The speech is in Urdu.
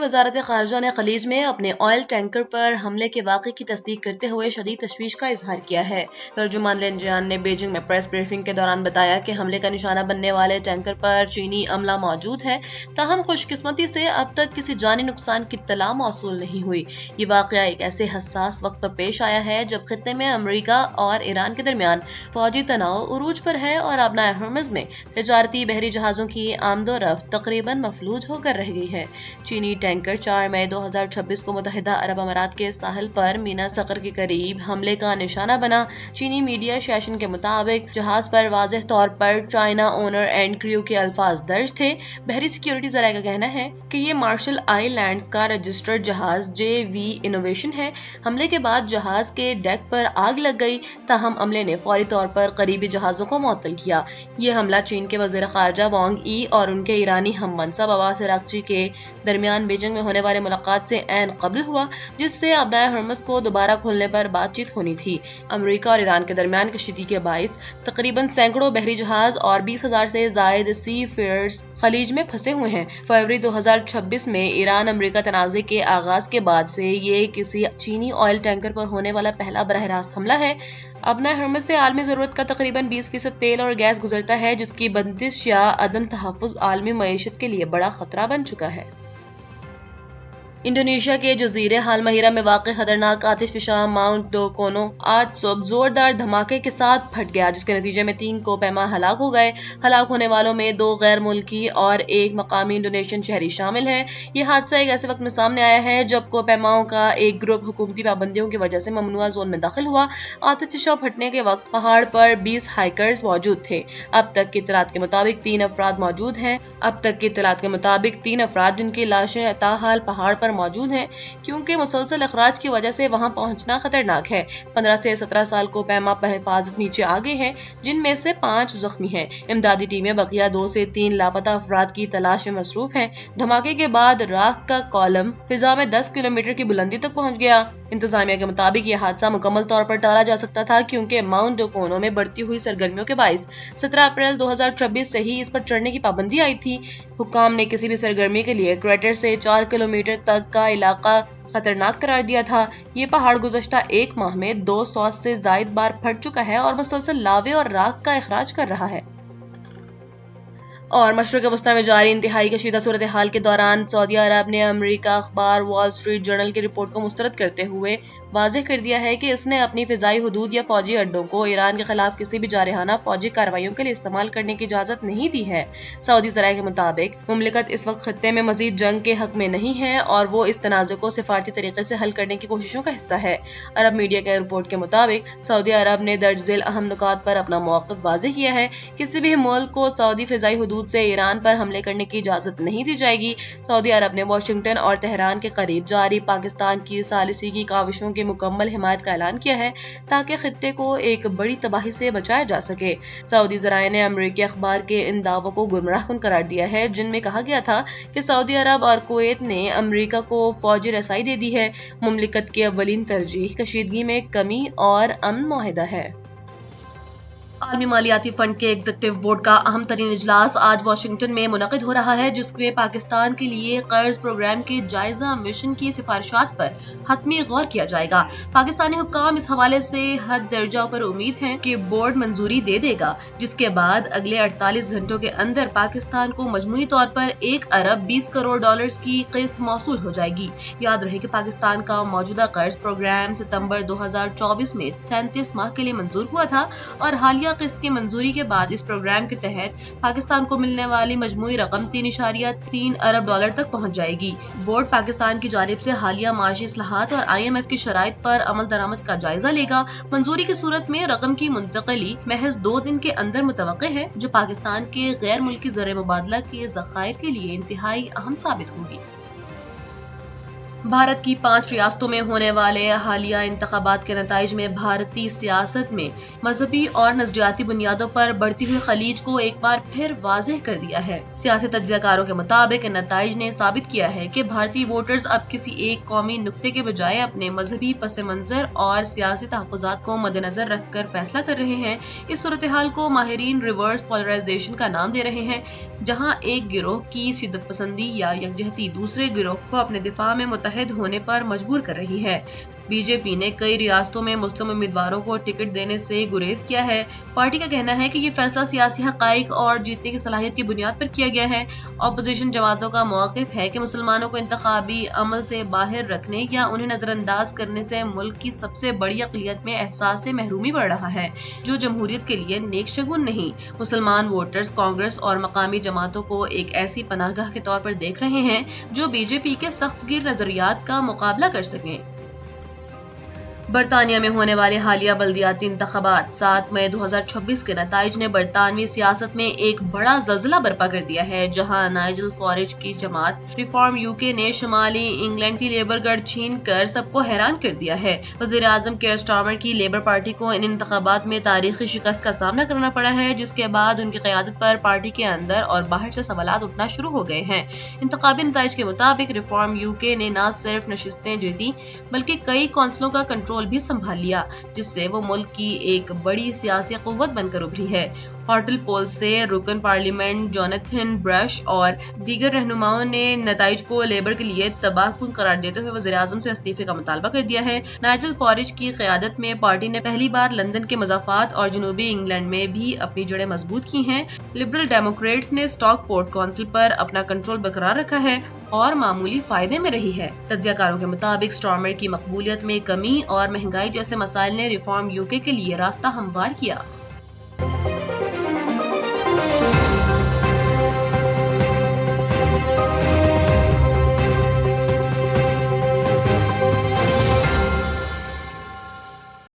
وزارت خارجہ نے خلیج میں اپنے آئل ٹینکر پر حملے کے واقعے کی تصدیق کرتے ہوئے شدید تشویش کا اظہار کیا ہے۔ ترجمان لن جیان نے بیجنگ میں پریس بریفنگ کے دوران بتایا کہ حملے کا نشانہ بننے والے ٹینکر پر چینی عملہ موجود ہے، تاہم خوش قسمتی سے اب تک کسی جانی نقصان کی اطلاع موصول نہیں ہوئی۔ یہ واقعہ ایک ایسے حساس وقت پر پیش آیا ہے جب خطے میں امریکہ اور ایران کے درمیان فوجی تناؤ عروج پر ہے اور آبنائے ہرمز میں تجارتی بحری جہازوں کی آمد و رفت تقریباً مفلوج ہو کر رہ گئی ہے۔ چینی ٹینکر 4 مئی 2026 کو متحدہ عرب امارات کے ساحل پر مینا صقر کے قریب حملے کا نشانہ بنا۔ چینی میڈیا اسوسی ایشن کے مطابق جہاز پر واضح طور پر چائنا اونر اینڈ کریو کے الفاظ درج تھے۔ بحری سیکیورٹی ذرائع کا کہنا ہے کہ یہ مارشل آئی لینڈز کا رجسٹرڈ جہاز JV انوویشن ہے۔ حملے کے بعد جہاز کے ڈیک پر آگ لگ گئی، تاہم عملے نے فوری طور پر قریبی جہازوں کو معطل کیا۔ یہ حملہ چین کے وزیر خارجہ وانگ ای اور ان کے ایرانی ہم منصب عباس عراقچی کے درمیان بیجنگ میں ہونے والے ملاقات سے عین قبل ہوا، جس سے آبنائے ہرمز کو دوبارہ کھولنے پر بات چیت ہونی تھی۔ امریکہ اور ایران کے درمیان کشیدگی کے باعث تقریباً سینکڑوں بحری جہاز اور 20,000 سے زائد سی فیئرز خلیج میں پھنسے ہوئے ہیں۔ فروری 2026 میں ایران امریکہ تنازع کے آغاز کے بعد سے یہ کسی چینی آئل ٹینکر پر ہونے والا پہلا براہ راست حملہ ہے۔ آبنائے ہرمز سے عالمی ضرورت کا تقریباً 20% تیل اور گیس گزرتا ہے، جس کی بندش یا عدم تحفظ عالمی معیشت کے لیے بڑا خطرہ بن چکا ہے۔ انڈونیشیا کے جزیرے ہالمہیرا میں واقع خطرناک آتش فشاں ماؤنٹ دوکونو آج صبح زوردار دھماکے کے ساتھ پھٹ گیا، جس کے نتیجے میں 3 کوہ ہلاک ہو گئے۔ ہلاک ہونے والوں میں 2 غیر ملکی اور 1 مقامی انڈونیشین شہری شامل ہیں۔ یہ حادثہ ایک ایسے وقت میں سامنے آیا ہے جب کوہ کا ایک گروپ حکومتی پابندیوں کی وجہ سے ممنوعہ زون میں داخل ہوا۔ آتش فشاں پھٹنے کے وقت پہاڑ پر 20 ہائیکرز موجود تھے۔ اب تک کی اطلاعات کے مطابق 3 افراد موجود ہیں۔ جن کی لاشیں تاحال پہاڑ پر موجود ہیں، کیونکہ مسلسل اخراج کی وجہ سے وہاں پہنچنا خطرناک ہے۔ 15 سے 17 سال کو پیما بحفاظت نیچے آگے ہیں، جن میں سے 5 زخمی ہیں۔ امدادی ٹیمیں بقیہ 2 سے 3 لاپتہ افراد کی تلاش میں مصروف ہیں۔ دھماکے کے بعد راکھ کا کالم فضا میں 10 کلومیٹر کی بلندی تک پہنچ گیا۔ انتظامیہ کے مطابق یہ حادثہ مکمل طور پر ٹالا جا سکتا تھا، کیونکہ ماؤنٹ دوکونو میں بڑھتی ہوئی سرگرمیوں کے باعث 17 اپریل 2026 سے ہی اس پر چڑھنے کی پابندی آئی تھی۔ حکام نے کسی بھی سرگرمی کے لیے کریٹر سے 4 کلومیٹر تک کا علاقہ خطرناک قرار دیا تھا۔ یہ پہاڑ گزشتہ 1 ماہ میں 200 سے زائد بار پھٹ چکا ہے اور مسلسل لاوے اور راکھ کا اخراج کر رہا ہے۔ اور مشرق وسطی میں جاری انتہائی کشیدہ صورتحال کے دوران سعودی عرب نے امریکہ اخبار وال اسٹریٹ جرنل کی رپورٹ کو مسترد کرتے ہوئے واضح کر دیا ہے کہ اس نے اپنی فضائی حدود یا فوجی اڈوں کو ایران کے خلاف کسی بھی جارحانہ فوجی کارروائیوں کے لیے استعمال کرنے کی اجازت نہیں دی ہے۔ سعودی ذرائع کے مطابق مملکت اس وقت خطے میں مزید جنگ کے حق میں نہیں ہے اور وہ اس تنازع کو سفارتی طریقے سے حل کرنے کی کوششوں کا حصہ ہے۔ عرب میڈیا کے رپورٹ کے مطابق سعودی عرب نے درج ذیل اہم نکات پر اپنا موقف واضح کیا ہے۔ کسی بھی ملک کو سعودی فضائی حدود سے ایران پر حملے کرنے کی اجازت نہیں دی جائے گی۔ سعودی عرب نے واشنگٹن اور تہران کے قریب جاری پاکستان کی ثالثی کی کاوشوں کی مکمل حمایت کا اعلان کیا ہے، تاکہ خطے کو ایک بڑی تباہی سے بچایا جا سکے۔ سعودی ذرائع نے امریکی اخبار کے ان دعووں کو گمراہ کن قرار دیا ہے، جن میں کہا گیا تھا کہ سعودی عرب اور کویت نے امریکہ کو فوجی رسائی دے دی ہے۔ مملکت کی اولین ترجیح کشیدگی میں کمی اور امن معاہدہ ہے۔ عالمی مالیاتی فنڈ کے ایگزیکٹو بورڈ کا اہم ترین اجلاس آج واشنگٹن میں منعقد ہو رہا ہے، جس میں پاکستان کے لیے قرض پروگرام کے جائزہ مشن کی سفارشات پر حتمی غور کیا جائے گا۔ پاکستانی حکام اس حوالے سے حد درجہ پر امید ہیں کہ بورڈ منظوری دے دے گا، جس کے بعد اگلے 48 گھنٹوں کے اندر پاکستان کو مجموعی طور پر 1 ارب 20 کروڑ ڈالرز کی قسط موصول ہو جائے گی۔ یاد رہے کہ پاکستان کا موجودہ قرض پروگرام ستمبر 2024 میں 37 ماہ کے لیے منظور ہوا تھا اور حالیہ قسط کی منظوری کے بعد اس پروگرام کے تحت پاکستان کو ملنے والی مجموعی رقم 3.3 ارب ڈالر تک پہنچ جائے گی۔ بورڈ پاکستان کی جانب سے حالیہ معاشی اصلاحات اور IMF کی شرائط پر عمل درآمد کا جائزہ لے گا۔ منظوری کی صورت میں رقم کی منتقلی محض 2 دن کے اندر متوقع ہے، جو پاکستان کے غیر ملکی زر مبادلہ کے ذخائر کے لیے انتہائی اہم ثابت ہوگی۔ بھارت کی 5 ریاستوں میں ہونے والے حالیہ انتخابات کے نتائج میں بھارتی سیاست میں مذہبی اور نظریاتی بنیادوں پر بڑھتی ہوئی خلیج کو ایک بار پھر واضح کر دیا ہے۔ سیاسی تجزیہ کاروں کے مطابق ان نتائج نے ثابت کیا ہے کہ بھارتی ووٹرز اب کسی ایک قومی نقطے کے بجائے اپنے مذہبی پس منظر اور سیاسی تحفظات کو مد نظر رکھ کر فیصلہ کر رہے ہیں۔ اس صورتحال کو ماہرین ریورس پولرائزیشن کا نام دے رہے ہیں، جہاں ایک گروہ کی شدت پسندی یا یکجہتی دوسرے گروہ کو اپنے دفاع میں متحد ہونے پر مجبور کر رہی ہے۔ بی جے پی نے کئی ریاستوں میں مسلم امیدواروں کو ٹکٹ دینے سے گریز کیا ہے۔ پارٹی کا کہنا ہے کہ یہ فیصلہ سیاسی حقائق اور جیتنے کی صلاحیت کی بنیاد پر کیا گیا ہے۔ اپوزیشن جماعتوں کا موقف ہے کہ مسلمانوں کو انتخابی عمل سے باہر رکھنے یا انہیں نظر انداز کرنے سے ملک کی سب سے بڑی اقلیت میں احساس محرومی بڑھ رہا ہے، جو جمہوریت کے لیے نیک شگون نہیں۔ مسلمان ووٹرز کانگریس اور مقامی جماعتوں کو ایک ایسی پناہ گاہ کے طور پر دیکھ رہے ہیں جو بی جے پی کے سخت گیر نظریات کا مقابلہ کر سکیں۔ برطانیہ میں ہونے والے حالیہ بلدیاتی انتخابات 7 مئی 2026 کے نتائج نے برطانوی سیاست میں ایک بڑا زلزلہ برپا کر دیا ہے، جہاں نائجل فارج کی جماعت ریفارم UK نے شمالی انگلینڈ کی لیبر گڑھ چھین کر سب کو حیران کر دیا ہے۔ وزیر اعظم کیئر سٹارمر کی لیبر پارٹی کو ان انتخابات میں تاریخی شکست کا سامنا کرنا پڑا ہے، جس کے بعد ان کی قیادت پر پارٹی کے اندر اور باہر سے سوالات اٹھنا شروع ہو گئے ہیں۔ انتخابی نتائج کے مطابق ریفارم UK نے نہ صرف نشستیں جیتی بلکہ کئی کونسلوں کا کنٹرول بھی سنبھال لیا، جس سے وہ ملک کی ایک بڑی سیاسی قوت بن کر ابھری ہے۔ ہارٹل پول سے رکن پارلیمنٹ جوناتھن برش اور دیگر رہنماؤں نے نتائج کو لیبر کے لیے تباہ کن قرار دیتے ہوئے وزیر اعظم سے استعفے کا مطالبہ کر دیا ہے۔ نائجل فارج کی قیادت میں پارٹی نے پہلی بار لندن کے مضافات اور جنوبی انگلینڈ میں بھی اپنی جڑیں مضبوط کی ہیں۔ لبرل ڈیموکریٹس نے اسٹاک پورٹ کونسل پر اپنا کنٹرول برقرار رکھا ہے اور معمولی فائدے میں رہی ہے۔ تجزیہ کاروں کے مطابق سٹارمر کی مقبولیت میں کمی اور مہنگائی جیسے مسائل نے ریفارم UK کے لیے راستہ ہموار کیا۔